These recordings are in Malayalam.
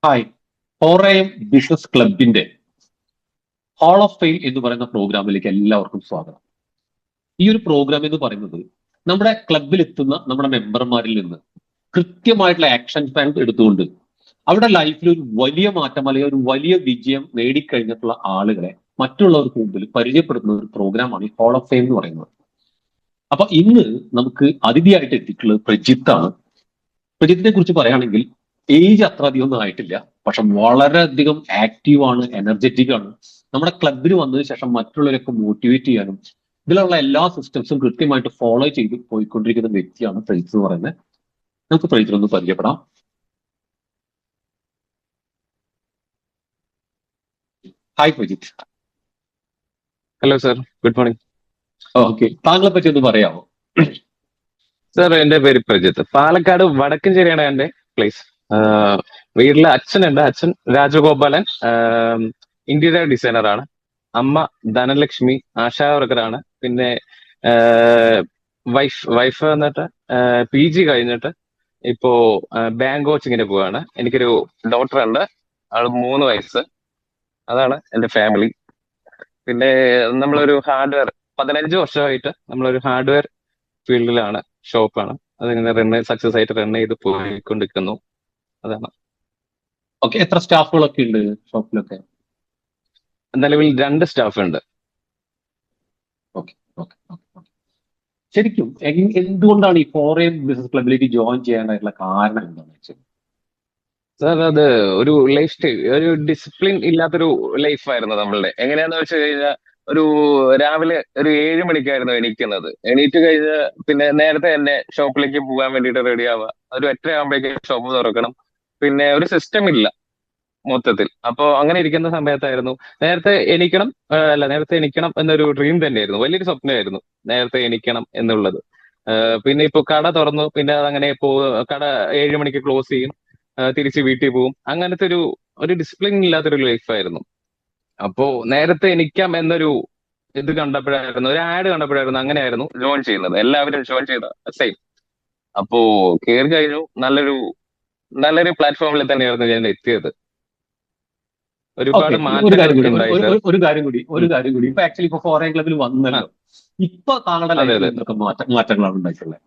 ഹായ്. ഹോറയം ബിസിനസ് ക്ലബിന്റെ ഹാൾ ഓഫ് ഫെയിം എന്ന് പറയുന്ന പ്രോഗ്രാമിലേക്ക് എല്ലാവർക്കും സ്വാഗതം. ഈ ഒരു പ്രോഗ്രാം എന്ന് പറയുന്നത് നമ്മുടെ ക്ലബിൽ എത്തുന്ന നമ്മുടെ മെമ്പർമാരിൽ നിന്ന് കൃത്യമായിട്ടുള്ള ആക്ഷൻ പ്ലാൻ എടുത്തുകൊണ്ട് അവരുടെ ലൈഫിൽ ഒരു വലിയ മാറ്റം അല്ലെങ്കിൽ ഒരു വലിയ വിജയം നേടിക്കഴിഞ്ഞിട്ടുള്ള ആളുകളെ മറ്റുള്ളവർക്ക് മുമ്പിൽ പരിചയപ്പെടുത്തുന്ന ഒരു പ്രോഗ്രാമാണ് ഈ ഹാൾ ഓഫ് ഫെയിം എന്ന് പറയുന്നത്. അപ്പൊ ഇന്ന് നമുക്ക് അതിഥിയായിട്ട് എത്തിയിട്ടുള്ളത് പ്രജിത്താണ്. പ്രജിത്തിനെ കുറിച്ച് പറയുകയാണെങ്കിൽ ഏജ് അത്ര അധികം ഒന്നും ആയിട്ടില്ല, പക്ഷെ വളരെയധികം ആക്റ്റീവ് ആണ്, എനർജറ്റിക് ആണ്. നമ്മുടെ ക്ലബിൽ വന്നതിന് ശേഷം മറ്റുള്ളവരൊക്കെ മോട്ടിവേറ്റ് ചെയ്യാനും ഇതിലുള്ള എല്ലാ സിസ്റ്റംസും കൃത്യമായിട്ട് ഫോളോ ചെയ്ത് പോയിക്കൊണ്ടിരിക്കുന്ന വ്യക്തിയാണ് പ്രജിത്ത് എന്ന് പറയുന്നത്. നമുക്ക് പ്രജിത്തിനൊന്ന് പരിചയപ്പെടാം. Hi Prajith. Hello sir, good morning. Okay, താങ്കളെ പറ്റി ഒന്ന് പറയാമോ? സർ, എന്റെ പേര് പ്രജിത്ത്. പാലക്കാട് വടക്കഞ്ചേരിയാണ് എന്റെ പ്ലേസ്. വീട്ടില് അച്ഛനുണ്ട്. അച്ഛൻ രാജഗോപാലൻ, ഇന്റീരിയർ ഡിസൈനർ ആണ്. അമ്മ ധനലക്ഷ്മി, ആശാ വർക്കറാണ്. പിന്നെ വൈഫ് എന്നിട്ട് PG കഴിഞ്ഞിട്ട് ഇപ്പോ ബാങ്ക് കോച്ചിങ്ങിന് പോവാണ്. എനിക്കൊരു ഡോട്ടർ ഉണ്ട്, അവള് 3 വയസ്സ്. അതാണ് എന്റെ ഫാമിലി. പിന്നെ നമ്മളൊരു ഹാർഡ്വെയർ 15 വർഷമായിട്ട് നമ്മളൊരു ഹാർഡ്വെയർ ഫീൽഡിലാണ്, ഷോപ്പാണ്. അതിങ്ങനെ സക്സസ് ആയിട്ട് റൺ ചെയ്ത് പോയിക്കൊണ്ടിരിക്കുന്നു. അതാണ്. ഓക്കെ, എത്ര സ്റ്റാഫുകളൊക്കെ ഉണ്ട് ഷോപ്പിലൊക്കെ? നിലവിൽ 2 സ്റ്റാഫ് ഉണ്ട്. Okay okay okay okay. ശരിക്കും എന്തുകൊണ്ടാണ് ഈ ഫോറിൻ ബിസിനസ് ക്ലബിലേക്ക് ജോയിൻ ചെയ്യാനായിട്ടുള്ള കാരണം എന്താണെന്ന് വെച്ചാൽ? സാർ, അത് ഒരു ലൈഫ് സ്റ്റൈൽ, ഒരു ഡിസിപ്ലിൻ ഇല്ലാത്തൊരു ലൈഫായിരുന്നു നമ്മളുടെ. എങ്ങനെയാന്ന് വെച്ച് കഴിഞ്ഞാൽ ഒരു രാവിലെ ഒരു 7 മണിക്കായിരുന്നു എണീക്കുന്നത്. എണീറ്റ് കഴിഞ്ഞ് പിന്നെ നേരത്തെ തന്നെ ഷോപ്പിലേക്ക് പോകാൻ വേണ്ടിയിട്ട് റെഡി ആവുക. ഒരു 8:30 ആകുമ്പോഴേക്കും ഷോപ്പ് തുറക്കണം. പിന്നെ ഒരു സിസ്റ്റം ഇല്ല മൊത്തത്തിൽ. അപ്പോ അങ്ങനെ ഇരിക്കുന്ന സമയത്തായിരുന്നു നേരത്തെ എണീക്കണം, നേരത്തെ എണീക്കണം എന്നൊരു ഡ്രീം തന്നെയായിരുന്നു, വലിയൊരു സ്വപ്നമായിരുന്നു നേരത്തെ എണീക്കണം എന്നുള്ളത്. പിന്നെ ഇപ്പൊ കട തുറന്നു, പിന്നെ അതങ്ങനെ കട 7 മണിക്ക് ക്ലോസ് ചെയ്യും, തിരിച്ച് വീട്ടിൽ പോകും. അങ്ങനത്തെ ഒരു ഡിസിപ്ലിൻ ഇല്ലാത്തൊരു ലൈഫായിരുന്നു. അപ്പോ നേരത്തെ എണീക്കാം എന്നൊരു ഇത് കണ്ടപ്പോഴായിരുന്നു, ഒരു ആഡ് കണ്ടപ്പോഴായിരുന്നു അങ്ങനെയായിരുന്നു ജോയിൻ ചെയ്യുന്നത്. എല്ലാവരും ജോയിൻ ചെയ്ത സെയിം. അപ്പോ കയറി കഴിഞ്ഞു. നല്ലൊരു നല്ലൊരു പ്ലാറ്റ്ഫോമിൽ തന്നെയായിരുന്നു ഞാൻ എത്തിയത്. ഓക്കെ, ഒരുപാട് ഒരു കാര്യം മാറ്റങ്ങൾ കൂടി ഉണ്ടായി സർ. ഒരു കാര്യം കൂടി ഇപ്പൊ ആക്ച്വലി ഇപ്പൊ ഫോറിൻ ക്ലബിൽ ആ, വന്നല്ലോ. ഇപ്പൊ താങ്കളുടെ അതെ ലൈഫിൽ അതെ. എന്തൊക്കെ മാറ്റങ്ങളാണ് ഉണ്ടായിട്ടുള്ളത്?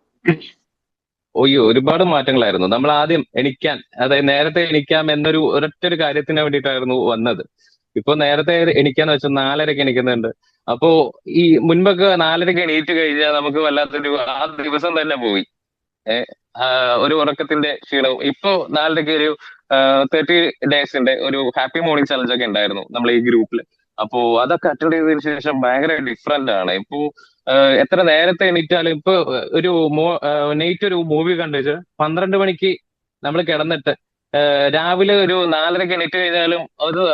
ഒയ്യോ, ഒരുപാട് മാറ്റങ്ങളായിരുന്നു. നമ്മൾ ആദ്യം എണിക്കാൻ, അതായത് നേരത്തെ എണിക്കാം എന്നൊരു ഒരൊറ്റ കാര്യത്തിന് വേണ്ടിയിട്ടായിരുന്നു വന്നത്. ഇപ്പൊ നേരത്തെ എണിക്കാന്ന് വെച്ചാൽ 4:30-ക്ക് എണിക്കുന്നുണ്ട്. അപ്പോ ഈ മുൻപൊക്കെ 4:30-ക്ക് എണീറ്റ് കഴിഞ്ഞാൽ നമുക്ക് വല്ലാത്തൊരു ആ ദിവസം തന്നെ പോയി. ഏഹ് ഒരു ഉറക്കത്തിന്റെ ക്ഷീണവും. ഇപ്പൊ 4:30-ക്ക് ഒരു 30 ഡേയ്സിന്റെ ഒരു ഹാപ്പി മോർണിംഗ് ചലഞ്ച് ഒക്കെ ഉണ്ടായിരുന്നു നമ്മൾ ഈ ഗ്രൂപ്പിൽ. അപ്പോ അതൊക്കെ അറ്റൻഡ് ചെയ്തതിനു ശേഷം ഭയങ്കര ഡിഫറെന്റ് ആണ് ഇപ്പോ. എത്ര നേരത്തെ എണീറ്റാലും ഇപ്പൊ ഒരു നൈറ്റ് ഒരു മൂവി കണ്ടിട്ട് 12 മണിക്ക് നമ്മൾ കിടന്നിട്ട് രാവിലെ ഒരു 4:30-ക്ക് എണീറ്റ് കഴിഞ്ഞാലും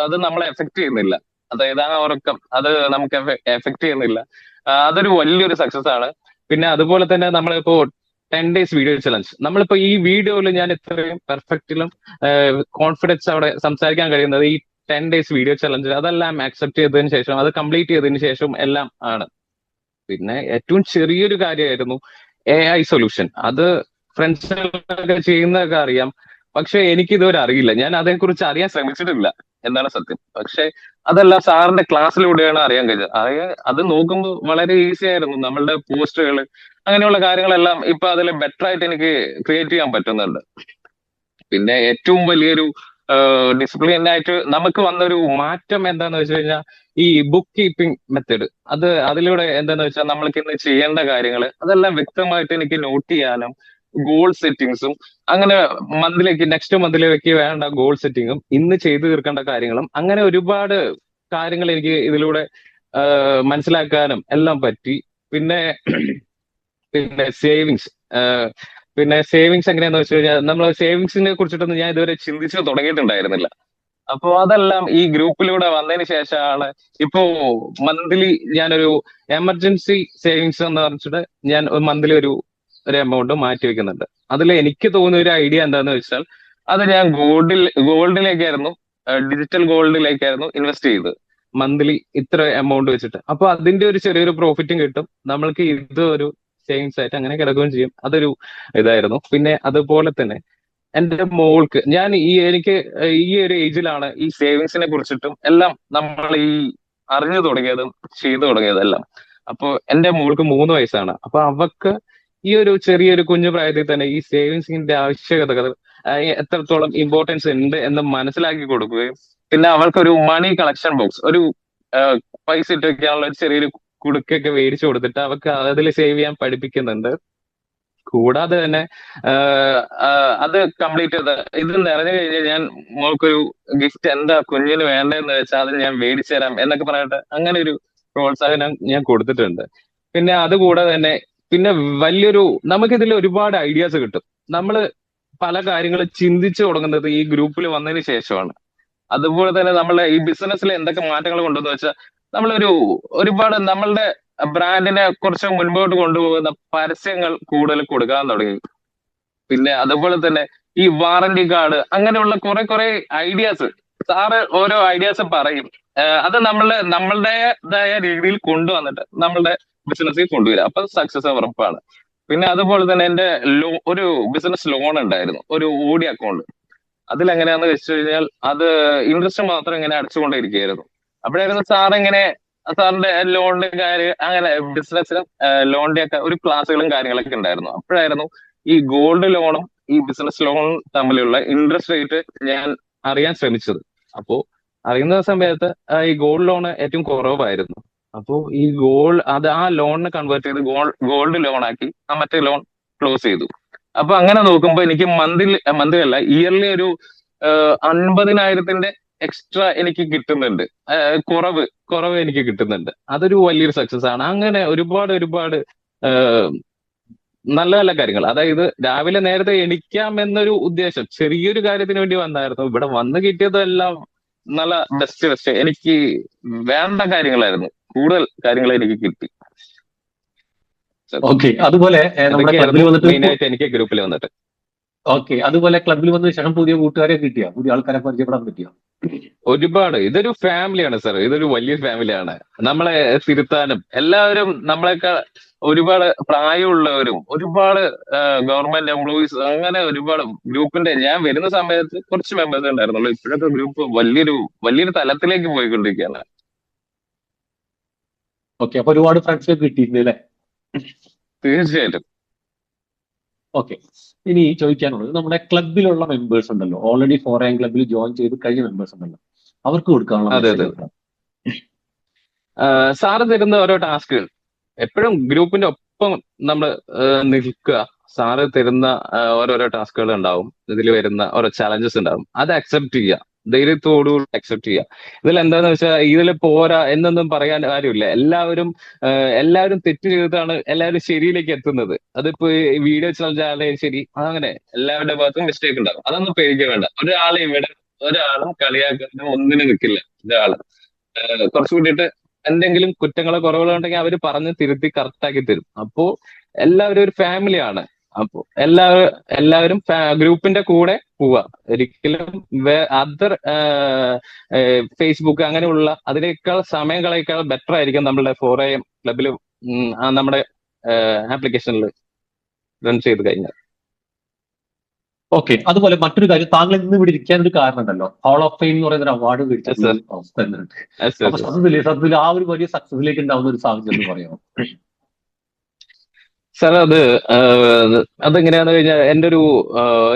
അത് നമ്മളെ എഫക്ട് ചെയ്യുന്നില്ല. അതായത് ആ ഉറക്കം അത് നമുക്ക് എഫക്ട് ചെയ്യുന്നില്ല. അതൊരു വലിയൊരു സക്സസ് ആണ്. പിന്നെ അതുപോലെ തന്നെ നമ്മളിപ്പോ 10 ഡേയ്സ് വീഡിയോ ചലഞ്ച്, നമ്മളിപ്പോ ഈ വീഡിയോയിൽ ഞാൻ ഇത്രയും പെർഫെക്റ്റിലും കോൺഫിഡൻസ് അവിടെ സംസാരിക്കാൻ കഴിയുന്നത് ഈ 10 ഡേയ്സ് വീഡിയോ ചലഞ്ച്, അതെല്ലാം ആക്സെപ്റ്റ് ചെയ്തതിനു ശേഷം, അത് കംപ്ലീറ്റ് ചെയ്തതിനു ശേഷം എല്ലാം ആണ്. പിന്നെ ഏറ്റവും ചെറിയൊരു കാര്യമായിരുന്നു AI സൊല്യൂഷൻ. അത് ഫ്രണ്ട്സിനൊക്കെ ചെയ്യുന്നതൊക്കെ അറിയാം, പക്ഷെ എനിക്ക് ഇതുവരെ അറിയില്ല. ഞാൻ അതേക്കുറിച്ച് അറിയാൻ ശ്രമിച്ചിട്ടില്ല എന്നാണ് സത്യം. പക്ഷെ അതെല്ലാം സാറിന്റെ ക്ലാസ്സിലൂടെയാണ് അറിയാൻ കഴിഞ്ഞത്. അത് നോക്കുമ്പോൾ വളരെ ഈസി ആയിരുന്നു. നമ്മളുടെ പോസ്റ്റുകൾ അങ്ങനെയുള്ള കാര്യങ്ങളെല്ലാം ഇപ്പൊ അതിൽ ബെറ്റർ ആയിട്ട് എനിക്ക് ക്രിയേറ്റ് ചെയ്യാൻ പറ്റുന്നുണ്ട്. പിന്നെ ഏറ്റവും വലിയൊരു ഡിസിപ്ലിൻ ആയിട്ട് നമുക്ക് വന്നൊരു മാറ്റം എന്താന്ന് വെച്ച് കഴിഞ്ഞാൽ ഈ ബുക്ക് കീപ്പിംഗ് മെത്തേഡ്. അതിലൂടെ എന്താന്ന് വെച്ചാൽ നമ്മൾക്ക് ഇന്ന് ചെയ്യേണ്ട കാര്യങ്ങൾ അതെല്ലാം വ്യക്തമായിട്ട് എനിക്ക് നോട്ട് ചെയ്യാനും, ഗോൾ സെറ്റിങ്സും അങ്ങനെ നെക്സ്റ്റ് മന്തിലേക്ക് വേണ്ട ഗോൾ സെറ്റിങ്ങും ഇന്ന് ചെയ്തു തീർക്കേണ്ട കാര്യങ്ങളും അങ്ങനെ ഒരുപാട് കാര്യങ്ങൾ എനിക്ക് ഇതിലൂടെ മനസ്സിലാക്കാനും എല്ലാം പറ്റി. പിന്നെ പിന്നെ സേവിങ്സ്. പിന്നെ സേവിങ്സ് എങ്ങനെയാന്ന് വെച്ച് കഴിഞ്ഞാൽ നമ്മൾ സേവിങ്സിനെ കുറിച്ചിട്ടൊന്നും ഞാൻ ഇതുവരെ ചിന്തിച്ച് തുടങ്ങിയിട്ടുണ്ടായിരുന്നില്ല. അപ്പോ അതെല്ലാം ഈ ഗ്രൂപ്പിലൂടെ വന്നതിന് ശേഷമാണ് ഇപ്പോ മന്ത്ലി ഞാനൊരു എമർജൻസി സേവിങ്സ് എന്ന് പറഞ്ഞിട്ട് ഞാൻ മന്ത്ലി ഒരു എമൗണ്ട് മാറ്റി വെക്കുന്നുണ്ട്. അതിൽ എനിക്ക് തോന്നിയ ഒരു ഐഡിയ എന്താന്ന് വെച്ചാൽ അത് ഞാൻ ഗോൾഡിലേക്കായിരുന്നു, ഡിജിറ്റൽ ഗോൾഡിലേക്കായിരുന്നു ഇൻവെസ്റ്റ് ചെയ്തത്. മന്ത്ലി ഇത്ര എമൗണ്ട് വെച്ചിട്ട്. അപ്പൊ അതിന്റെ ഒരു ചെറിയൊരു പ്രോഫിറ്റും കിട്ടും നമ്മൾക്ക്. ഇത് ഒരു സേവിങ്സ് ആയിട്ട് അങ്ങനെ കിടക്കുകയും ചെയ്യും. അതൊരു ഇതായിരുന്നു. പിന്നെ അതുപോലെ തന്നെ എന്റെ മോൾക്ക് ഞാൻ എനിക്ക് ഈ ഒരു ഏജിലാണ് ഈ സേവിങ്സിനെ കുറിച്ചിട്ടും എല്ലാം നമ്മൾ ഈ അറിഞ്ഞു തുടങ്ങിയതും ചെയ്തു തുടങ്ങിയതെല്ലാം. അപ്പൊ എന്റെ മോൾക്ക് 3 വയസ്സാണ്. അപ്പൊ അവക്ക് ഈ ഒരു ചെറിയൊരു കുഞ്ഞു പ്രായത്തിൽ തന്നെ ഈ സേവിങ്സിന്റെ ആവശ്യകതകൾ എത്രത്തോളം ഇമ്പോർട്ടൻസ് ഉണ്ട് എന്ന് മനസ്സിലാക്കി കൊടുക്കുകയും പിന്നെ അവൾക്കൊരു മണി കളക്ഷൻ ബോക്സ്, ഒരു ആ, പൈസ ഇട്ട് വെക്കാനുള്ള ഒരു ചെറിയൊരു കുടുക്കൊക്കെ മേടിച്ചു കൊടുത്തിട്ട് അവർക്ക് അതിൽ സേവ് ചെയ്യാൻ പഠിപ്പിക്കുന്നുണ്ട്. കൂടാതെ തന്നെ അത് കംപ്ലീറ്റ് ചെയ്ത് ഇത് നിറഞ്ഞു കഴിഞ്ഞാൽ ഞാൻ മോൾക്കൊരു ഗിഫ്റ്റ് എന്താ കുഞ്ഞിന് വേണ്ടതെന്ന് വെച്ചാൽ അത് ഞാൻ മേടിച്ചു തരാം എന്നൊക്കെ പറഞ്ഞിട്ട് അങ്ങനെ ഒരു പ്രോത്സാഹനം ഞാൻ കൊടുത്തിട്ടുണ്ട്. പിന്നെ അതുകൂടാതെ തന്നെ പിന്നെ വലിയൊരു നമുക്കിതിൽ ഒരുപാട് ഐഡിയാസ് കിട്ടും. നമ്മൾ പല കാര്യങ്ങളും ചിന്തിച്ചു തുടങ്ങുന്നത് ഈ ഗ്രൂപ്പിൽ വന്നതിന് ശേഷമാണ്. അതുപോലെ തന്നെ നമ്മളെ ഈ ബിസിനസ്സിൽ എന്തൊക്കെ മാറ്റങ്ങൾ കൊണ്ടുവന്ന് വെച്ചാൽ നമ്മളൊരു ഒരുപാട് നമ്മളുടെ ബ്രാൻഡിനെ കുറച്ച് മുൻപോട്ട് കൊണ്ടുപോകുന്ന പരസ്യങ്ങൾ കൂടുതൽ കൊടുക്കാൻ തുടങ്ങി. പിന്നെ അതുപോലെ തന്നെ ഈ വാറന്റി കാർഡ് അങ്ങനെയുള്ള കുറെ ഐഡിയാസ് സാറ് ഓരോ ഐഡിയാസ് പറയും. അത് നമ്മളുടേതായ രീതിയിൽ കൊണ്ടുവന്നിട്ട് നമ്മളുടെ ബിസിനസ്സിൽ കൊണ്ടുവരിക. അപ്പൊ സക്സസ് ഉറപ്പാണ്. പിന്നെ അതുപോലെ തന്നെ എന്റെ ഒരു ബിസിനസ് ലോൺ ഉണ്ടായിരുന്നു, ഒരു ഓഡി അക്കൗണ്ട്. അതിലെങ്ങനെയാന്ന് വെച്ച് കഴിഞ്ഞാൽ അത് ഇൻട്രസ്റ്റ് മാത്രം ഇങ്ങനെ അടച്ചുകൊണ്ടേയിരിക്കുകയായിരുന്നു. അപ്പോഴായിരുന്നു സാറിന്റെ ലോണിന്റെ കാര്യം അങ്ങനെ ബിസിനസ്സിനും ലോണിന്റെ ഒക്കെ ഒരു ക്ലാസ്സുകളും കാര്യങ്ങളൊക്കെ ഉണ്ടായിരുന്നു. അപ്പോഴായിരുന്നു ഈ ഗോൾഡ് ലോണും ഈ ബിസിനസ് ലോണും തമ്മിലുള്ള ഇൻട്രസ്റ്റ് റേറ്റ് ഞാൻ അറിയാൻ ശ്രമിച്ചത്. അപ്പോ അറിയുന്ന സമയത്ത് ഈ ഗോൾഡ് ലോൺ ഏറ്റവും കുറവായിരുന്നു. അപ്പോ ഈ അത് ആ ലോണിനെ കൺവേർട്ട് ചെയ്ത് ഗോൾഡ് ലോൺ ആക്കി ആ മറ്റേ ലോൺ ക്ലോസ് ചെയ്തു. അപ്പൊ അങ്ങനെ നോക്കുമ്പോ എനിക്ക് മന്ത്ലി അല്ല, ഇയർലി ഒരു 50,000 എക്സ്ട്രാ എനിക്ക് കിട്ടുന്നുണ്ട്. കുറവ് കുറവ് എനിക്ക് കിട്ടുന്നുണ്ട്. അതൊരു വലിയൊരു സക്സസ് ആണ്. അങ്ങനെ ഒരുപാട് നല്ല നല്ല കാര്യങ്ങൾ, അതായത് രാവിലെ നേരത്തെ എണിക്കാം എന്നൊരു ഉദ്ദേശം ചെറിയൊരു കാര്യത്തിന് വേണ്ടി വന്നായിരുന്നു. ഇവിടെ വന്ന് കിട്ടിയതെല്ലാം നല്ല ബെസ്റ്റ് എനിക്ക് വേണ്ട കാര്യങ്ങളായിരുന്നു. കൂടുതൽ കാര്യങ്ങൾ എനിക്ക് കിട്ടി. ഓക്കെ. അതുപോലെ നമ്മുടെ അതൊക്കെയായിരുന്നു ക്ലബിൽ വന്നിട്ട് മെയിൻ ആയിട്ട് എനിക്ക് ഗ്രൂപ്പിൽ വന്നിട്ട്. ഓക്കെ. അതുപോലെ ക്ലബിൽ വന്നതിന് ശേഷം പുതിയ കൂട്ടുകാരെ കിട്ടിയ, പുതിയ ആൾക്കാരെ പരിചയപ്പെടാൻ പറ്റിയ? ഇതൊരു ഫാമിലിയാണ് സാർ, ഇതൊരു വലിയ ഫാമിലിയാണ്. നമ്മളെ തിരുത്താനും എല്ലാവരും നമ്മളെക്കാൾ ഒരുപാട് പ്രായമുള്ളവരും ഒരുപാട് ഗവൺമെന്റ് എംപ്ലോയീസ് അങ്ങനെ ഒരുപാട് ഗ്രൂപ്പിന്റെ ഞാൻ വരുന്ന സമയത്ത് കുറച്ച് മെമ്പേഴ്സ് ഉണ്ടായിരുന്നുള്ളൂ. ഇപ്പോഴത്തെ ഗ്രൂപ്പ് വലിയൊരു തലത്തിലേക്ക് പോയിക്കൊണ്ടിരിക്കുകയാണ്. ഓക്കെ. അപ്പൊ ഒരുപാട് ഫ്രണ്ട്സിനെ കിട്ടിയിട്ടുണ്ട് അല്ലേ? തീർച്ചയായിട്ടും. ഓക്കെ. ഇനി ചോദിക്കാനുള്ളത്, നമ്മുടെ ക്ലബിലുള്ള മെമ്പേഴ്സ് ഉണ്ടല്ലോ, ഓൾറെഡി 4AM ക്ലബിൽ ജോയിൻ ചെയ്ത് കഴിഞ്ഞ മെമ്പേഴ്സ് ഉണ്ടല്ലോ, അവർക്ക് കൊടുക്കാനുള്ള അതെ മെസ്സേജ് അതെ. എന്താ? സാറ് തരുന്ന ഓരോ ടാസ്കുകൾ എപ്പോഴും ഗ്രൂപ്പിന്റെ ഒപ്പം നമ്മൾ നിൽക്കുക. സാറ് തരുന്ന ഓരോരോ ടാസ്കുകൾ ഉണ്ടാവും, ഇതിൽ വരുന്ന ഓരോ ചലഞ്ചസ് ഉണ്ടാവും. അത് അക്സെപ്റ്റ് ചെയ്യുക, ധൈര്യത്തോടുകൂടി അക്സെപ്റ്റ് ചെയ്യുക. ഇതിൽ എന്താന്ന് വെച്ചാൽ ഇതിൽ പോരാ എന്നൊന്നും പറയാൻ കാര്യമില്ല. എല്ലാവരും തെറ്റ് ചെയ്തിട്ടാണ് എല്ലാവരും ശരിയിലേക്ക് എത്തുന്നത്. അതിപ്പോ വീഡിയോ ചലഞ്ച് ആയാലും ശരി, അങ്ങനെ എല്ലാവരുടെ ഭാഗത്തും മിസ്റ്റേക്ക് ഉണ്ടാവും. അതൊന്നും പേടിക്കാൻ വേണ്ട. ഒരാളും കളിയാക്കാനും ഒന്നിനും നിൽക്കില്ല. ഒരാള് കുറച്ചു കൂടിയിട്ട് എന്തെങ്കിലും കുറ്റങ്ങളോ കുറവുകളോ ഉണ്ടെങ്കിൽ അവർ പറഞ്ഞ് തിരുത്തി കറക്റ്റാക്കി തരും. അപ്പോ എല്ലാവരും ഒരു ഫാമിലിയാണ്. അപ്പോ എല്ലാവരും ഗ്രൂപ്പിന്റെ കൂടെ പോവുക. ഒരിക്കലും അതർ ഫേസ്ബുക്ക് അങ്ങനെയുള്ള അതിനേക്കാൾ സമയം കളയേക്കാൾ ബെറ്റർ ആയിരിക്കും നമ്മളുടെ 4AM ക്ലബിൽ നമ്മുടെ ആപ്ലിക്കേഷനിൽ റൺ ചെയ്ത് കഴിഞ്ഞാൽ. ഓക്കെ. അതുപോലെ മറ്റൊരു കാര്യം, താങ്കൾ ഇന്ന് ഇവിടെ ഇരിക്കാൻ ഒരു കാരണം ഉണ്ടല്ലോ, ഹാൾ ഓഫ് ഫെയിം എന്ന് പറയുന്ന ഒരു അവാർഡ് മേടിച്ചിട്ടുള്ള സർ ഒരു അവസ്ഥ തന്നെയുണ്ട്. അപ്പൊ സത്യത്തിൽ ആ ഒരു വലിയ സക്സസിലേക്ക് ഉണ്ടാവുന്ന ഒരു സാഹചര്യം എന്ന് പറയാമോ? സാർ അതെങ്ങനെയാന്ന് കഴിഞ്ഞാൽ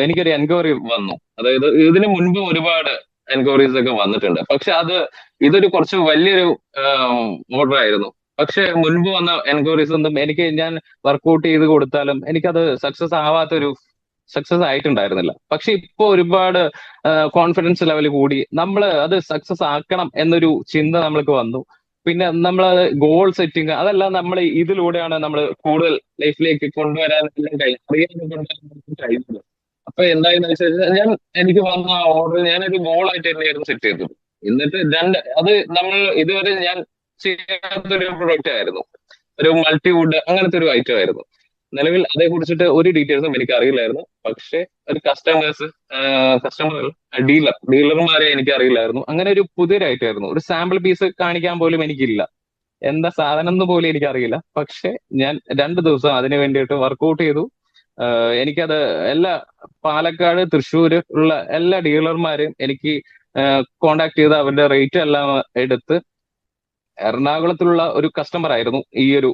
എനിക്കൊരു എൻക്വയറി വന്നു. അതായത് ഇതിനു മുൻപ് ഒരുപാട് എൻക്വയറീസ് ഒക്കെ വന്നിട്ടുണ്ട്. പക്ഷെ ഇതൊരു കുറച്ച് വലിയൊരു ഓർഡർ ആയിരുന്നു. പക്ഷെ മുൻപ് വന്ന എൻക്വയറീസ് ഒന്നും ഞാൻ വർക്ക്ഔട്ട് ചെയ്ത് കൊടുത്താലും എനിക്കത് സക്സസ് ആയിട്ടുണ്ടായിരുന്നില്ല. പക്ഷെ ഇപ്പൊ ഒരുപാട് കോൺഫിഡൻസ് ലെവൽ കൂടി നമ്മൾ അത് സക്സസ് ആക്കണം എന്നൊരു ചിന്ത നമ്മൾക്ക് വന്നു. പിന്നെ നമ്മൾ ഗോൾ സെറ്റിംഗ് അതെല്ലാം നമ്മൾ ഇതിലൂടെയാണ് നമ്മൾ കൂടുതൽ ലൈഫിലേക്ക് കൊണ്ടുവരാൻ കഴിയുന്നത്. അപ്പൊ എന്തായെന്ന് വെച്ചാൽ എനിക്ക് വന്ന ഓർഡർ ഞാനൊരു ഗോൾ ആയിട്ട് തന്നെയായിരുന്നു സെറ്റ് ചെയ്തത്. എന്നിട്ട് അത് നമ്മൾ ഇതുവരെ ഞാൻ ചെയ്യാത്തൊരു പ്രൊഡക്റ്റ് ആയിരുന്നു, ഒരു മൾട്ടിവുഡ് അങ്ങനത്തെ ഒരു ഐറ്റം ആയിരുന്നു. നിലവിൽ അതേ കുറിച്ചിട്ട് ഒരു ഡീറ്റെയിൽസും എനിക്ക് അറിയില്ലായിരുന്നു. പക്ഷെ ഒരു കസ്റ്റമർ ഡീലർമാരെ എനിക്ക് അറിയില്ലായിരുന്നു. അങ്ങനെ ഒരു പുതിയൊരു ഐറ്റം ആയിരുന്നു. ഒരു സാമ്പിൾ പീസ് കാണിക്കാൻ പോലും എനിക്കില്ല, എന്താ സാധനം എന്ന് പോലും എനിക്കറിയില്ല. പക്ഷെ ഞാൻ 2 ദിവസം അതിനു വേണ്ടിയിട്ട് വർക്ക്ഔട്ട് ചെയ്തു. എനിക്കത് എല്ലാ പാലക്കാട്, തൃശ്ശൂര് ഉള്ള എല്ലാ ഡീലർമാരും എനിക്ക് കോണ്ടാക്ട് ചെയ്ത് അവരുടെ റേറ്റ് എല്ലാം എടുത്ത് എറണാകുളത്തുള്ള ഒരു കസ്റ്റമർ ആയിരുന്നു ഈ ഒരു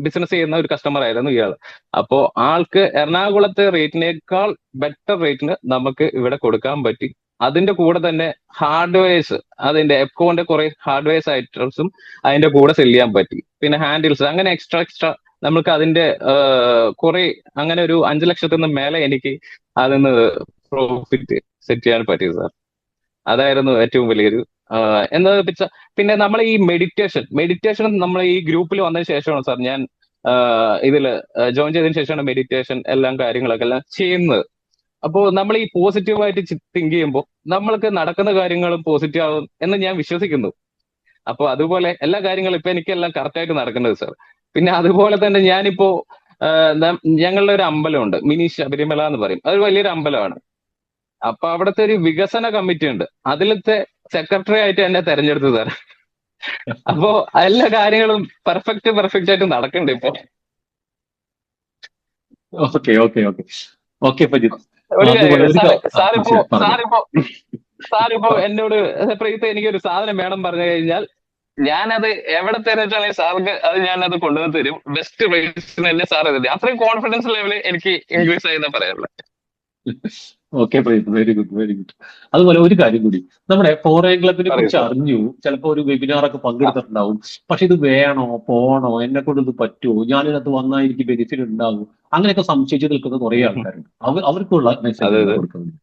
ബിസിനസ് ചെയ്യുന്ന ഒരു കസ്റ്റമർ ആയിരുന്നു ഇയാൾ. അപ്പോ ആൾക്ക് എറണാകുളത്തെ റേറ്റിനേക്കാൾ ബെറ്റർ റേറ്റിന് നമുക്ക് ഇവിടെ കൊടുക്കാൻ പറ്റി. അതിന്റെ കൂടെ തന്നെ ഹാർഡ്വെയർസ്, അതിന്റെ എപ്കോന്റെ കുറെ ഹാർഡ്വെയർസ് ഐറ്റംസും അതിന്റെ കൂടെ സെല് ചെയ്യാൻ പറ്റി. പിന്നെ ഹാൻഡിൽസ്, അങ്ങനെ എക്സ്ട്രാ നമുക്ക് അതിന്റെ കുറെ, അങ്ങനെ ഒരു 5 ലക്ഷത്തിന് മേലെ എനിക്ക് അതിന്ന് പ്രോഫിറ്റ് സെറ്റ് ചെയ്യാൻ പറ്റിയത് സാർ. അതായിരുന്നു ഏറ്റവും വലിയൊരു എന്താ വെച്ചാൽ. പിന്നെ നമ്മൾ ഈ മെഡിറ്റേഷൻ നമ്മൾ ഈ ഗ്രൂപ്പിൽ വന്നതിന് ശേഷമാണ് സാർ ഞാൻ ഇതിൽ ജോയിൻ ചെയ്തതിനു ശേഷമാണ് മെഡിറ്റേഷൻ എല്ലാം കാര്യങ്ങളൊക്കെ എല്ലാം ചെയ്യുന്നത്. അപ്പോൾ നമ്മൾ ഈ പോസിറ്റീവായിട്ട് തിങ്ക് ചെയ്യുമ്പോൾ നമ്മൾക്ക് നടക്കുന്ന കാര്യങ്ങളും പോസിറ്റീവ് ആവും എന്ന് ഞാൻ വിശ്വസിക്കുന്നു. അപ്പോൾ അതുപോലെ എല്ലാ കാര്യങ്ങളും ഇപ്പൊ എനിക്കെല്ലാം കറക്റ്റ് ആയിട്ട് നടക്കുന്നത് സാർ. പിന്നെ അതുപോലെ തന്നെ ഞാനിപ്പോ ഞങ്ങളുടെ ഒരു അമ്പലമുണ്ട്, മിനി ശബരിമല എന്ന് പറയും. അത് വലിയൊരു അമ്പലമാണ്. അപ്പൊ അവിടുത്തെ ഒരു വികസന കമ്മിറ്റി ഉണ്ട്, അതിലത്തെ സെക്രട്ടറി ആയിട്ട് എന്നെ തെരഞ്ഞെടുത്തു സാർ. അപ്പോ എല്ലാ കാര്യങ്ങളും പെർഫെക്റ്റ് ആയിട്ട് നടക്കുന്നുണ്ട് ഇപ്പൊ. Okay okay okay okay Fajith. ഒരു അതുപോലെ ഒരു സാറിപ്പോ ശരി, പറഞ്ഞു. സാറിപ്പോ സാറിപ്പോ എന്നോട് പ്രീത്ത് എനിക്കൊരു സാധനം വേണം പറഞ്ഞു കഴിഞ്ഞാൽ ഞാനത് എവിടെ തന്നിട്ടാണെങ്കിൽ സാർക്ക് അത് ഞാനത് കൊണ്ടുവന്ന് തരും. ബെസ്റ്റ് പ്രൈസിന് തന്നെ സാർ തരും. അത്രയും കോൺഫിഡൻസ് ലെവല് എനിക്ക് ഇൻക്രീസ് ആയി പറയാനുള്ളത്. Okay price, very good very good. അതുപോലെ ഒരു കാര്യം കൂടി, നമ്മുടെ ഫോറൻ ക്ലബിനെ പറയൂ കുറിച്ച് സാർ. അറിഞ്ഞു, ചിലപ്പോൾ ഒരു വെബിനാറൊക്കെ പങ്കെടുത്തിട്ടുണ്ടാവും. പക്ഷെ ഇത് വേണോ പോണോ, എന്നെ കൊണ്ട് ഇത് പറ്റുമോ, ഞാനിതിനകത്ത് വന്നാൽ എനിക്ക് ബെനിഫിറ്റ് ഉണ്ടാവും, അങ്ങനെയൊക്കെ സംശയിച്ച് നിൽക്കുന്ന കുറെ ആൾക്കാരുണ്ട്. അവർക്കുള്ള മെസ്സേജ് അതെ എന്താ അതെ, കൊടുക്കുന്നത്?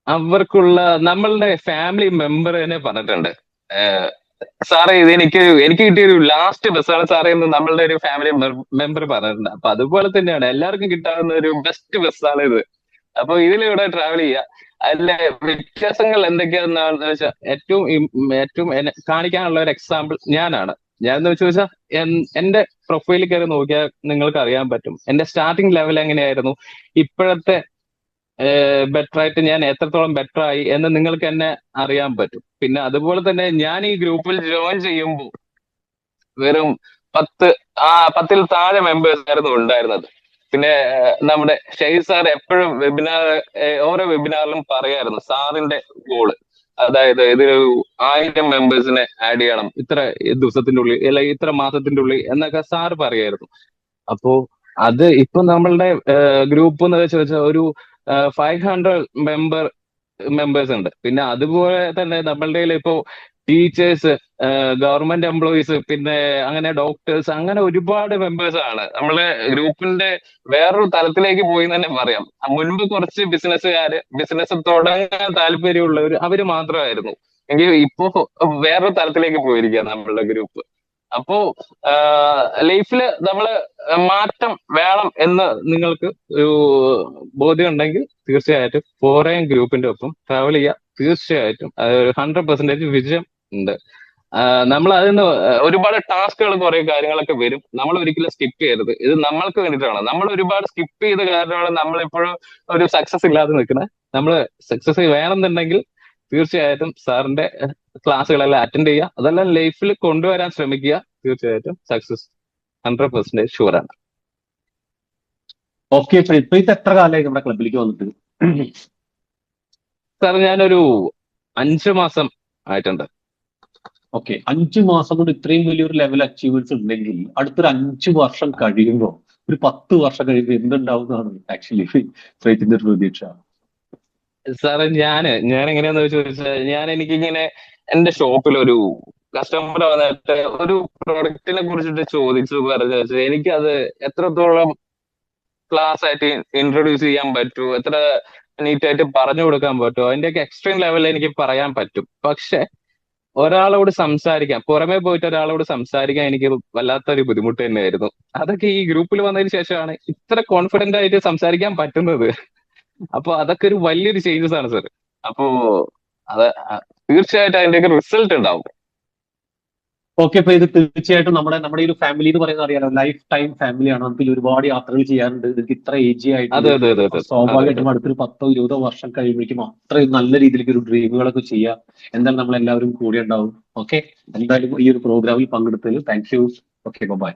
അവർക്കുള്ള നമ്മളുടെ ഫാമിലി മെമ്പർ തന്നെ പറഞ്ഞിട്ടുണ്ട്, സാറേ ഇത് എനിക്ക് കിട്ടിയ ഒരു ലാസ്റ്റ് ബസ്സാണ് സാറേ എന്ന് നമ്മളുടെ ഒരു ഫാമിലി മെമ്പർ പറഞ്ഞിട്ടുണ്ട്. അപ്പൊ അതുപോലെ തന്നെയാണ് എല്ലാവർക്കും കിട്ടാവുന്ന ഒരു ബെസ്റ്റ് ബസ്സാണ് ഇത്. അപ്പൊ ഇതിലൂടെ ട്രാവൽ ചെയ്യുക. അതിലെ വ്യത്യാസങ്ങൾ എന്തൊക്കെയാണെന്ന് വെച്ചാൽ ഏറ്റവും കാണിക്കാനുള്ള ഒരു എക്സാമ്പിൾ ഞാനാണ്. ഞാൻ എന്ന് ചോദിച്ചാൽ എന്റെ പ്രൊഫൈലിൽ കയറി നോക്കിയാൽ നിങ്ങൾക്ക് അറിയാൻ പറ്റും എന്റെ സ്റ്റാർട്ടിംഗ് ലെവൽ എങ്ങനെയായിരുന്നു, ഇപ്പോഴത്തെ ബെറ്റർ ആയിട്ട് ഞാൻ എത്രത്തോളം ബെറ്റർ ആയി എന്ന് നിങ്ങൾക്ക് എന്നെ അറിയാൻ പറ്റും. പിന്നെ അതുപോലെ തന്നെ ഞാൻ ഈ ഗ്രൂപ്പിൽ ജോയിൻ ചെയ്യുമ്പോൾ വെറും 10 താഴെ മെമ്പേഴ്സ് ആയിരുന്നു ഉണ്ടായിരുന്നത്. പിന്നെ നമ്മുടെ ഷെയ്ഖ് സാർ എപ്പോഴും ഓരോ വെബിനാറിലും പറയായിരുന്നു സാറിന്റെ ഗോള്, അതായത് ഇതിലൊരു 1000 മെമ്പേഴ്സിനെ ആഡ് ചെയ്യണം ഇത്ര ദിവസത്തിന്റെ ഉള്ളിൽ, അല്ലെങ്കിൽ ഇത്ര മാസത്തിന്റെ ഉള്ളിൽ എന്നൊക്കെ സാർ പറയായിരുന്നു. അപ്പോ അത് ഇപ്പൊ നമ്മളുടെ ഗ്രൂപ്പ് എന്ന് വെച്ചാൽ ഒരു 500 മെമ്പേഴ്സ് ഉണ്ട്. പിന്നെ അതുപോലെ തന്നെ നമ്മളുടെ ഇപ്പോ ടീച്ചേഴ്സ്, ഗവൺമെന്റ് എംപ്ലോയീസ്, പിന്നെ അങ്ങനെ ഡോക്ടേഴ്സ്, അങ്ങനെ ഒരുപാട് മെമ്പേഴ്സ് ആണ് നമ്മളെ ഗ്രൂപ്പിന്റെ വേറൊരു തലത്തിലേക്ക് പോയി എന്ന് തന്നെ പറയാം. മുൻപ് കുറച്ച് ബിസിനസ് തുടങ്ങാൻ താല്പര്യമുള്ളവർ അവര് മാത്രമായിരുന്നു എങ്കിൽ ഇപ്പോ വേറൊരു തലത്തിലേക്ക് പോയിരിക്കുക നമ്മളുടെ ഗ്രൂപ്പ്. അപ്പോ ലൈഫില് നമ്മള് മാറ്റം വേണം എന്ന് നിങ്ങൾക്ക് ഒരു ബോധ്യം ഉണ്ടെങ്കിൽ തീർച്ചയായിട്ടും ഫോറൻ ഗ്രൂപ്പിന്റെ ഒപ്പം ട്രാവൽ ചെയ്യുക. തീർച്ചയായിട്ടും 100% വിജയം ഉണ്ട്. നമ്മൾ അതിൽ നിന്ന് ഒരുപാട് ടാസ്കുകൾ കുറെ കാര്യങ്ങളൊക്കെ വരും, നമ്മൾ ഒരിക്കലും സ്കിപ്പ് ചെയ്യരുത്. ഇത് നമ്മൾക്ക് വേണ്ടിയിട്ടാണ്. നമ്മൾ ഒരുപാട് സ്കിപ്പ് ചെയ്ത കാരണമാണ് നമ്മൾ ഇപ്പോഴും ഒരു സക്സസ് ഇല്ലാതെ നിൽക്കുന്നത്. നമ്മൾ സക്സസ് വേണമെന്നുണ്ടെങ്കിൽ തീർച്ചയായിട്ടും സാറിന്റെ ക്ലാസ്സുകളെല്ലാം അറ്റൻഡ് ചെയ്യുക, അതെല്ലാം ലൈഫിൽ കൊണ്ടുവരാൻ ശ്രമിക്കുക. തീർച്ചയായിട്ടും സക്സസ് 100% ഷുവറാണ്. ഓക്കെ, ഇപ്പൊ ഇത് എത്ര കാലമായി നമ്മുടെ ക്ലബിലേക്ക് വന്നിട്ട്? സാർ ഞാനൊരു 5 മാസം ആയിട്ടുണ്ട്. ഓക്കെ, 5 മാസം കൊണ്ട് ഇത്രയും വലിയൊരു ലെവൽ അച്ചീവ്മെന്റ്സ് ഉണ്ടെങ്കിൽ അടുത്തൊരു 5 വർഷം കഴിയുമ്പോൾ, ഒരു 10 വർഷം കഴിയുമ്പോൾ എന്തുണ്ടാവുന്നതാണ് ആക്ച്വലി ശ്രീജിത്തിന്റെ ഒരു പ്രതീക്ഷ? സാറേ ഞാൻ എങ്ങനെയാന്ന് ചോദിച്ചാൽ എനിക്കിങ്ങനെ എന്റെ ഷോപ്പിൽ ഒരു കസ്റ്റമർ വന്നിട്ട് ഒരു പ്രൊഡക്റ്റിനെ കുറിച്ചിട്ട് പറഞ്ഞു എനിക്കത് എത്രത്തോളം ക്ലാസ് ആയിട്ട് ഇൻട്രൊഡ്യൂസ് ചെയ്യാൻ പറ്റുമോ, എത്ര നീറ്റ് ആയിട്ട് പറഞ്ഞു കൊടുക്കാൻ പറ്റുമോ, അതിന്റെയൊക്കെ എക്സ്ട്രീം ലെവലിൽ എനിക്ക് പറയാൻ പറ്റും. പക്ഷെ ഒരാളോട് സംസാരിക്കാൻ, പുറമെ പോയിട്ട് ഒരാളോട് സംസാരിക്കാൻ എനിക്ക് വല്ലാത്തൊരു ബുദ്ധിമുട്ട് തന്നെയായിരുന്നു. അതൊക്കെ ഈ ഗ്രൂപ്പിൽ വന്നതിന് ശേഷമാണ് ഇത്ര കോൺഫിഡന്റ് ആയിട്ട് സംസാരിക്കാൻ പറ്റുന്നത്. അപ്പൊ അതൊക്കെ ഒരു വലിയൊരു ചേഞ്ചസ് ആണ് സാർ. അപ്പോ അത് തീർച്ചയായിട്ടും അതിന്റെയൊക്കെ റിസൾട്ട് ഉണ്ടാവും. ഓക്കെ, അപ്പൊ ഇത് തീർച്ചയായിട്ടും നമ്മുടെ ഈ ഒരു ഫാമിലി എന്ന് പറയുന്നത് അറിയാലോ, ലൈഫ് ടൈം ഫാമിലിയാണ്. നമുക്ക് ഈ ഒരുപാട് യാത്രകൾ ചെയ്യാറുണ്ട്. നിങ്ങൾക്ക് ഇത്ര ഏജ് അതെ ആയിട്ടുണ്ട്. അതെ അതെ അതെ അതെ സ്വാഭാവികമായിട്ടും അടുത്തൊരു 10-20 വർഷം കഴിയുമ്പോഴേക്കും അത്രയും നല്ല രീതിയിലേക്ക് ഒരു ഡ്രീമുകളൊക്കെ ചെയ്യാം. എന്തായാലും നമ്മൾ എല്ലാവരും കൂടെ ഉണ്ടാവും. ഓക്കെ, എന്തായാലും ഈ ഒരു പ്രോഗ്രാമിൽ പങ്കെടുത്തതിൽ താങ്ക് യു. Okay, by.